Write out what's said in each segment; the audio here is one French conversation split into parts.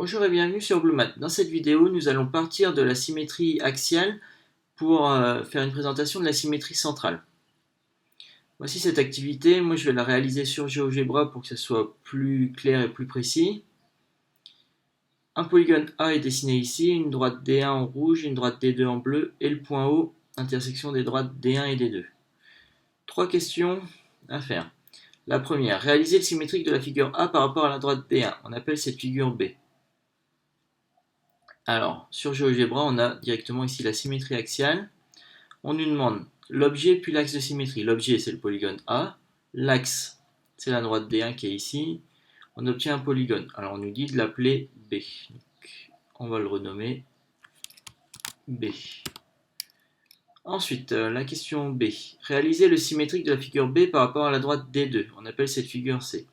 Bonjour et bienvenue sur BlueMath. Dans cette vidéo, nous allons partir de la symétrie axiale pour faire une présentation de la symétrie centrale. Voici cette activité. Moi, je vais la réaliser sur GeoGebra pour que ce soit plus clair et plus précis. Un polygone A est dessiné ici, une droite D1 en rouge, une droite D2 en bleu et le point O, intersection des droites D1 et D2. Trois questions à faire. La première, réaliser le symétrique de la figure A par rapport à la droite D1. On appelle cette figure B. Alors, sur GeoGebra, on a directement ici la symétrie axiale. On nous demande l'objet puis l'axe de symétrie. L'objet, c'est le polygone A. L'axe, c'est la droite D1 qui est ici. On obtient un polygone. Alors, on nous dit de l'appeler B. Donc, on va le renommer B. Ensuite, la question B. Réaliser le symétrique de la figure B par rapport à la droite D2. On appelle cette figure C.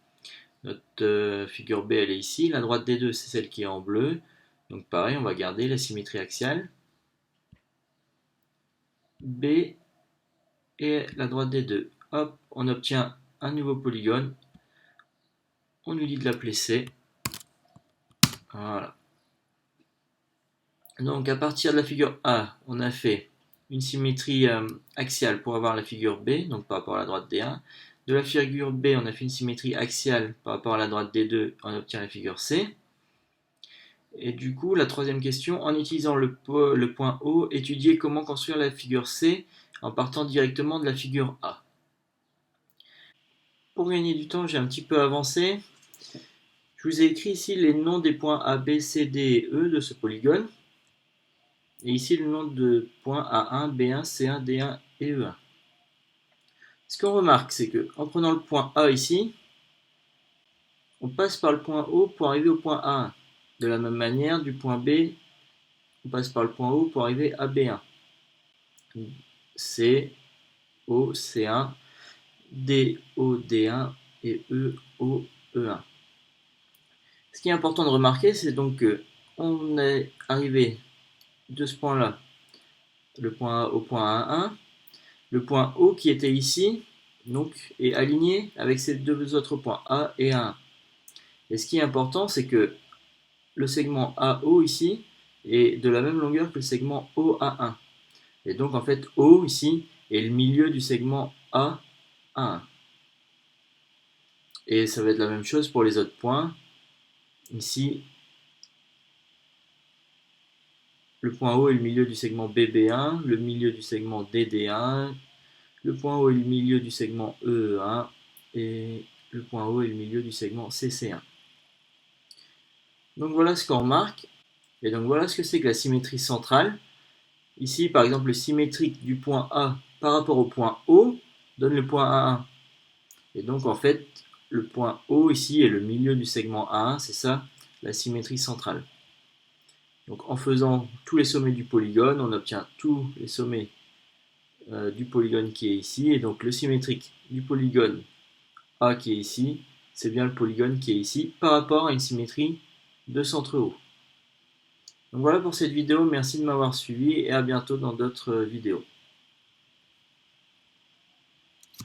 Notre figure B, elle est ici. La droite D2, c'est celle qui est en bleu. Donc pareil, on va garder la symétrie axiale. B et la droite des deux. Hop, on obtient un nouveau polygone. On nous dit de l'appeler C. Voilà. Donc à partir de la figure A, on a fait une symétrie axiale pour avoir la figure B, donc par rapport à la droite D1. De la figure B, on a fait une symétrie axiale par rapport à la droite D2, on obtient la figure C. Et du coup, la troisième question, en utilisant le point O, étudier comment construire la figure C en partant directement de la figure A. Pour gagner du temps, j'ai un petit peu avancé. Je vous ai écrit ici les noms des points A, B, C, D et E de ce polygone. Et ici le nom de points A1, B1, C1, D1 et E1. Ce qu'on remarque, c'est que en prenant le point A ici, on passe par le point O pour arriver au point A1. De la même manière, du point B, on passe par le point O pour arriver à B1. C, O, C1, D, O, D1 et E, O, E1. Ce qui est important de remarquer, c'est donc qu'on est arrivé de ce point-là, le point A au point A1, le point O qui était ici, donc, est aligné avec ces deux autres points A et A1. Et ce qui est important, c'est que le segment AO ici est de la même longueur que le segment OA1. Et donc en fait, O ici est le milieu du segment A1. Et ça va être la même chose pour les autres points. Ici, le point O est le milieu du segment BB1, le milieu du segment DD1, le point O est le milieu du segment EE1 et le point O est le milieu du segment CC1. Donc voilà ce qu'on remarque. Et donc voilà ce que c'est que la symétrie centrale. Ici, par exemple, le symétrique du point A par rapport au point O donne le point A1. Et donc en fait, le point O ici est le milieu du segment A1, c'est ça la symétrie centrale. Donc en faisant tous les sommets du polygone, on obtient tous les sommets du polygone qui est ici. Et donc le symétrique du polygone A qui est ici, c'est bien le polygone qui est ici par rapport à une symétrie de centre haut. Donc voilà pour cette vidéo, merci de m'avoir suivi et à bientôt dans d'autres vidéos.